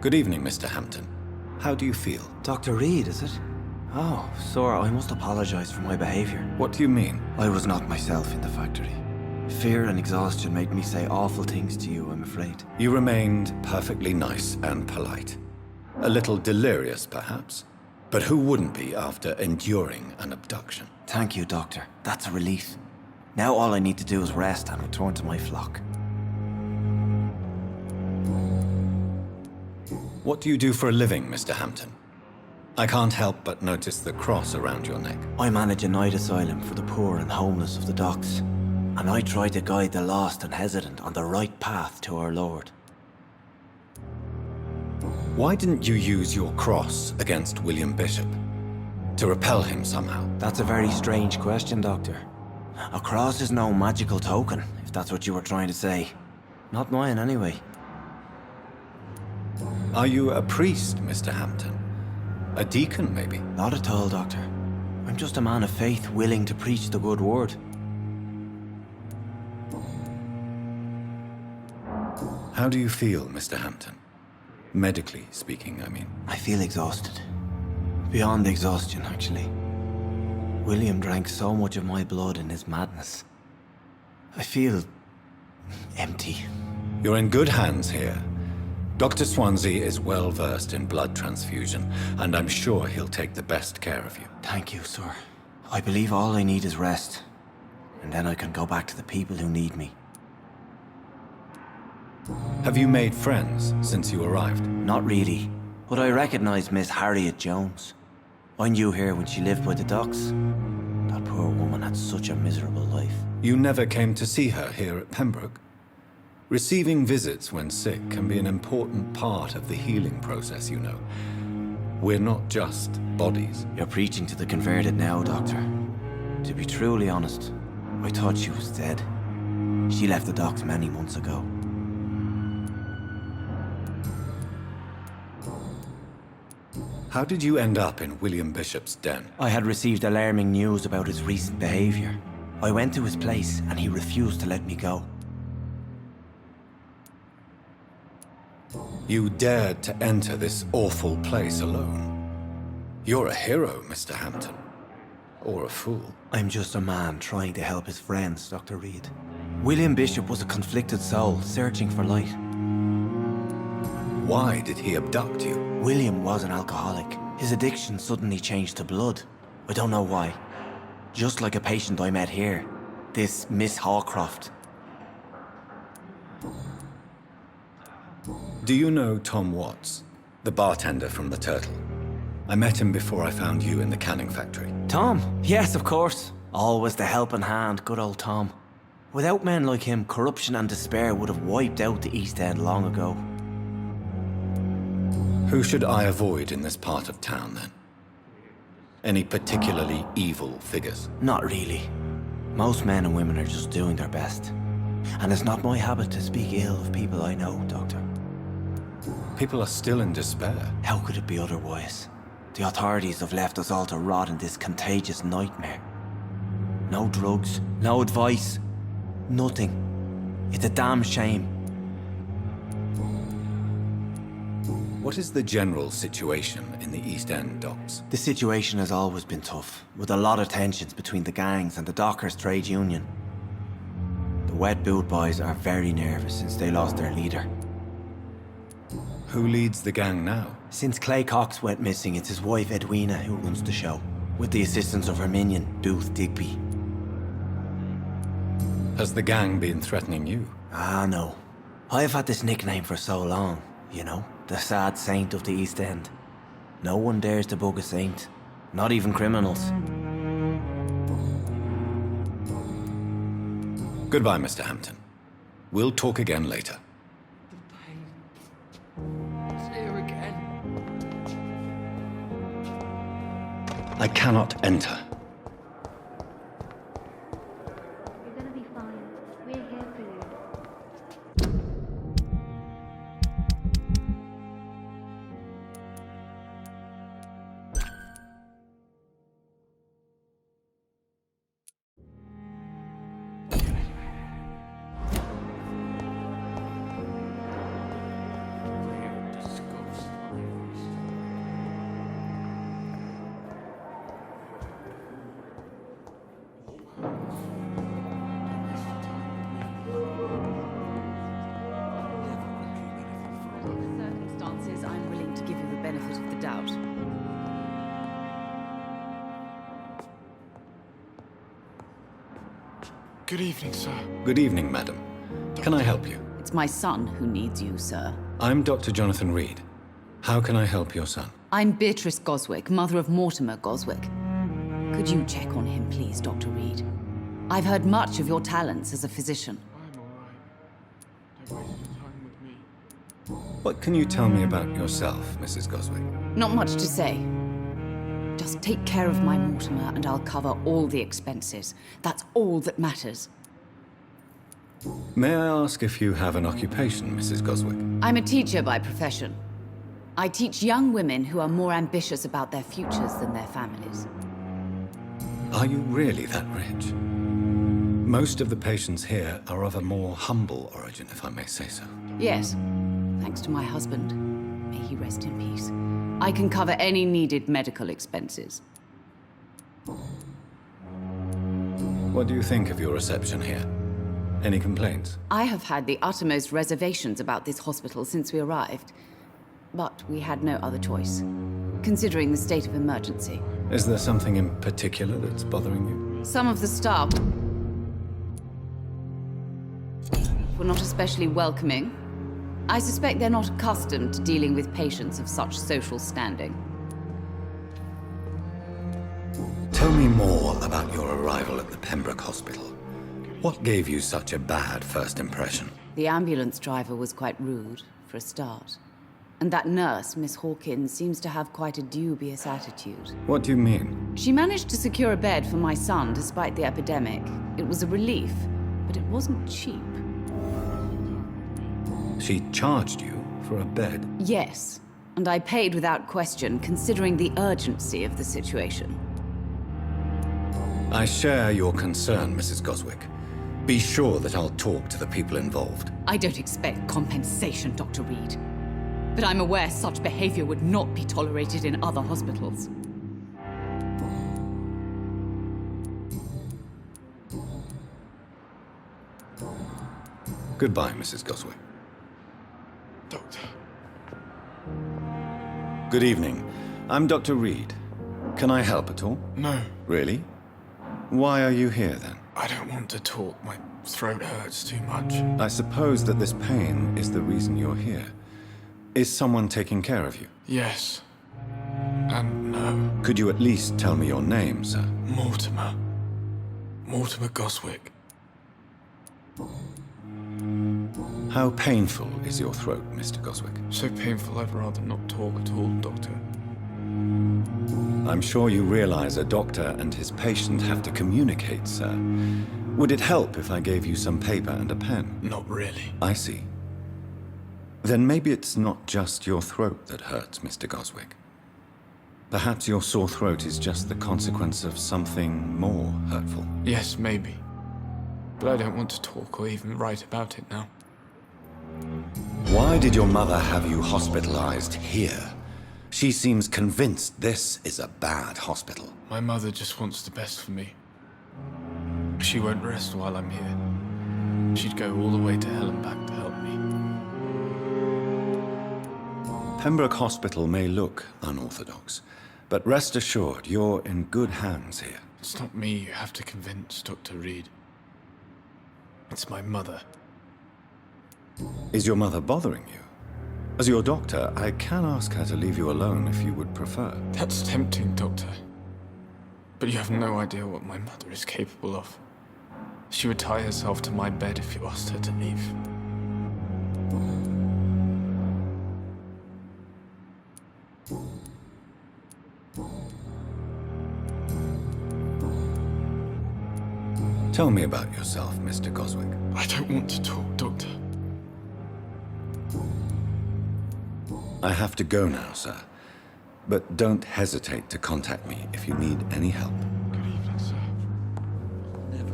Good evening, Mr. Hampton. How do you feel? Dr. Reed, is it? Oh, sir, I must apologize for my behavior. What do you mean? I was not myself in the factory. Fear and exhaustion made me say awful things to you, I'm afraid. You remained perfectly nice and polite. A little delirious, perhaps. But who wouldn't be after enduring an abduction? Thank you, Doctor. That's a relief. Now all I need to do is rest and return to my flock. What do you do for a living, Mr. Hampton? I can't help but notice the cross around your neck. I manage a night asylum for the poor and homeless of the docks, and I try to guide the lost and hesitant on the right path to our Lord. Why didn't you use your cross against William Bishop? To repel him somehow? That's a very strange question, Doctor. A cross is no magical token, if that's what you were trying to say. Not mine, anyway. Are you a priest, Mr. Hampton? A deacon, maybe? Not at all, Doctor. I'm just a man of faith willing to preach the good word. How do you feel, Mr. Hampton? Medically speaking, I mean. I feel exhausted. Beyond exhaustion, actually. William drank so much of my blood in his madness. I feel empty. You're in good hands here. Dr. Swansea is well versed in blood transfusion, and I'm sure he'll take the best care of you. Thank you, sir. I believe all I need is rest, and then I can go back to the people who need me. Have you made friends since you arrived? Not really, but I recognize Miss Harriet Jones. I knew her when she lived by the docks. That poor woman had such a miserable life. You never came to see her here at Pembroke? Receiving visits when sick can be an important part of the healing process, you know. We're not just bodies. You're preaching to the converted now, Doctor. To be truly honest, I thought she was dead. She left the docks many months ago. How did you end up in William Bishop's den? I had received alarming news about his recent behavior. I went to his place and he refused to let me go. You dared to enter this awful place alone. You're a hero, Mr. Hampton. Or a fool. I'm just a man trying to help his friends, Dr. Reed. William Bishop was a conflicted soul, searching for light. Why did he abduct you? William was an alcoholic. His addiction suddenly changed to blood. I don't know why. Just like a patient I met here. This Miss Hawcroft. Do you know Tom Watts, the bartender from the Turtle? I met him before I found you in the canning factory. Tom? Yes, of course. Always the helping hand, good old Tom. Without men like him, corruption and despair would have wiped out the East End long ago. Who should I avoid in this part of town, then? Any particularly evil figures? Not really. Most men and women are just doing their best. And it's not my habit to speak ill of people I know, Doctor. People are still in despair. How could it be otherwise? The authorities have left us all to rot in this contagious nightmare. No drugs, no advice, nothing. It's a damn shame. What is the general situation in the East End docks? The situation has always been tough, with a lot of tensions between the gangs and the dockers' trade union. The wet boot boys are very nervous since they lost their leader. Who leads the gang now? Since Clay Cox went missing, it's his wife Edwina who runs the show, with the assistance of her minion, Booth Digby. Has the gang been threatening you? Ah, no. I've had this nickname for so long, you know, the sad saint of the East End. No one dares to bug a saint, not even criminals. Goodbye, Mr. Hampton. We'll talk again later. I cannot enter. You're gonna be fine. We're here for you. Good evening, sir. Good evening, madam. Can I help you? It's my son who needs you, sir. I'm Dr. Jonathan Reed. How can I help your son? I'm Beatrice Goswick, mother of Mortimer Goswick. Could you check on him, please, Dr. Reed? I've heard much of your talents as a physician. I'm all right. Don't waste your time with me. What can you tell me about yourself, Mrs. Goswick? Not much to say. Just take care of my Mortimer and I'll cover all the expenses. That's all that matters. May I ask if you have an occupation, Mrs. Goswick? I'm a teacher by profession. I teach young women who are more ambitious about their futures than their families. Are you really that rich? Most of the patients here are of a more humble origin, if I may say so. Yes, thanks to my husband. May he rest in peace. I can cover any needed medical expenses. What do you think of your reception here? Any complaints? I have had the uttermost reservations about this hospital since we arrived. But we had no other choice, considering the state of emergency. Is there something in particular that's bothering you? Some of the staff were not especially welcoming. I suspect they're not accustomed to dealing with patients of such social standing. Tell me more about your arrival at the Pembroke Hospital. What gave you such a bad first impression? The ambulance driver was quite rude, for a start. And that nurse, Miss Hawkins, seems to have quite a dubious attitude. What do you mean? She managed to secure a bed for my son despite the epidemic. It was a relief, but it wasn't cheap. She charged you for a bed? Yes, and I paid without question, considering the urgency of the situation. I share your concern, Mrs. Goswick. Be sure that I'll talk to the people involved. I don't expect compensation, Dr. Reed. But I'm aware such behavior would not be tolerated in other hospitals. Goodbye, Mrs. Goswick. Doctor. Good evening. I'm Dr. Reed. Can I help at all? No, Really? Why are you here, then? I don't want to talk. My throat hurts too much. I suppose that this pain is the reason you're here. Is someone taking care of you? Yes. And no. Could you at least tell me your name, sir? Mortimer. Mortimer Goswick. How painful is your throat, Mr. Goswick? So painful I'd rather not talk at all, Doctor. I'm sure you realize a doctor and his patient have to communicate, sir. Would it help if I gave you some paper and a pen? Not really. I see. Then maybe it's not just your throat that hurts, Mr. Goswick. Perhaps your sore throat is just the consequence of something more hurtful. Yes, maybe. But I don't want to talk or even write about it now. Why did your mother have you hospitalized here? She seems convinced this is a bad hospital. My mother just wants the best for me. She won't rest while I'm here. She'd go all the way to hell and back to help me. Pembroke Hospital may look unorthodox, but rest assured you're in good hands here. It's not me you have to convince, Dr. Reed. It's my mother. Is your mother bothering you? As your doctor, I can ask her to leave you alone if you would prefer. That's tempting, Doctor. But you have no idea what my mother is capable of. She would tie herself to my bed if you asked her to leave. Tell me about yourself, Mr. Goswick. I don't want to talk, Doctor. I have to go now, sir. But don't hesitate to contact me if you need any help. Good evening, sir.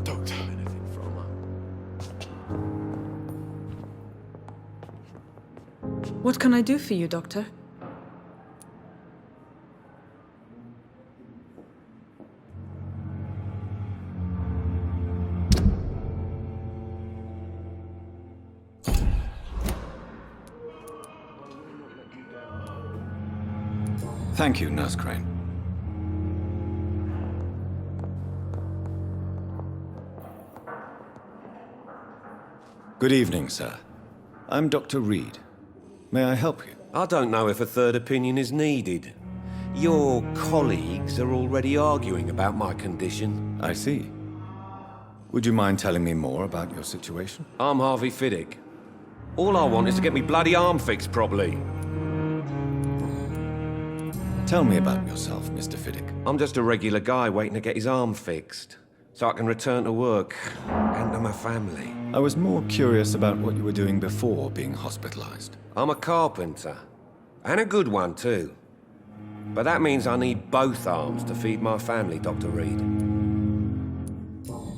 Doctor. What can I do for you, Doctor? Thank you, Nurse Crane. Good evening, sir. I'm Dr. Reed. May I help you? I don't know if a third opinion is needed. Your colleagues are already arguing about my condition. I see. Would you mind telling me more about your situation? I'm Harvey Fiddick. All I want is to get me bloody arm fixed properly. Tell me about yourself, Mr. Fiddick. I'm just a regular guy waiting to get his arm fixed, so I can return to work and to my family. I was more curious about what you were doing before being hospitalized. I'm a carpenter, and a good one too. But that means I need both arms to feed my family, Dr. Reed.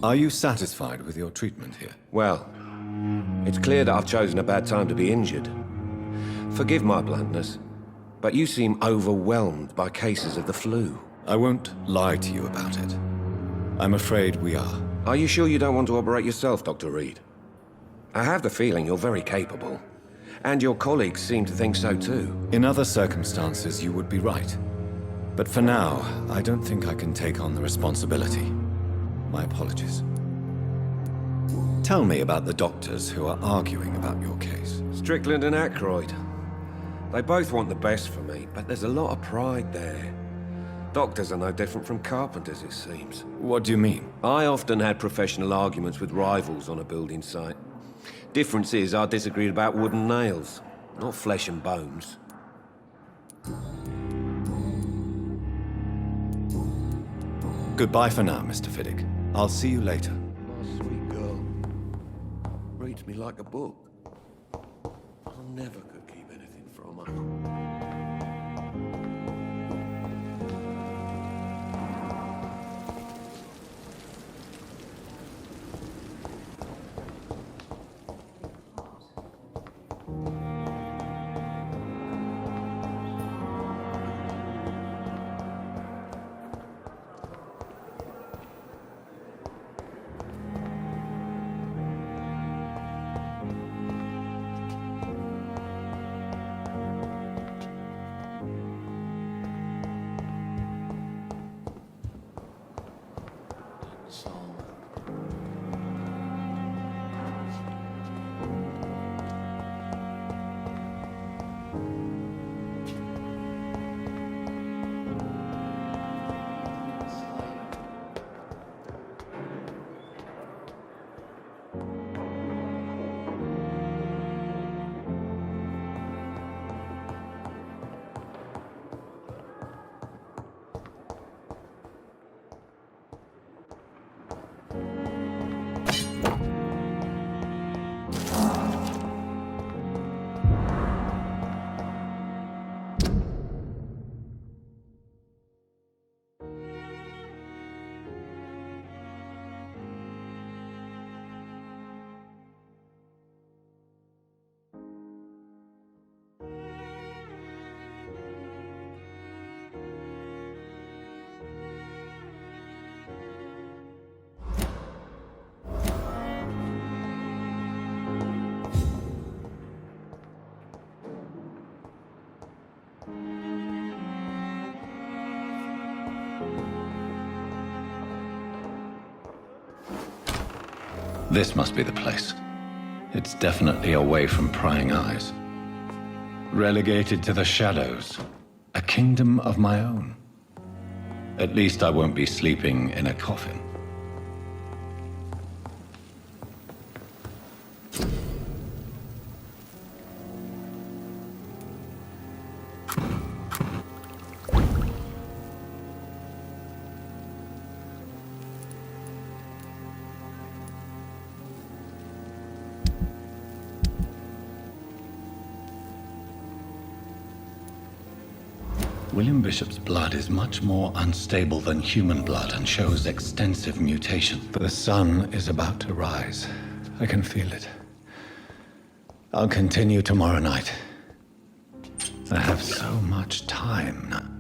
Are you satisfied with your treatment here? Well, it's clear that I've chosen a bad time to be injured. Forgive my bluntness, but you seem overwhelmed by cases of the flu. I won't lie to you about it. I'm afraid we are. Are you sure you don't want to operate yourself, Dr. Reed? I have the feeling you're very capable. And your colleagues seem to think so too. In other circumstances, you would be right. But for now, I don't think I can take on the responsibility. My apologies. Tell me about the doctors who are arguing about your case. Strickland and Aykroyd. They both want the best for me, but there's a lot of pride there. Doctors are no different from carpenters, it seems. What do you mean? I often had professional arguments with rivals on a building site. Difference is, I disagreed about wooden nails, not flesh and bones. Goodbye for now, Mr. Fiddick. I'll see you later. My sweet girl reads me like a book. I never could keep anything from her. This must be the place. It's definitely away from prying eyes. Relegated to the shadows. A kingdom of my own. At least I won't be sleeping in a coffin. William Bishop's blood is much more unstable than human blood and shows extensive mutation. The sun is about to rise. I can feel it. I'll continue tomorrow night. I have so much time now.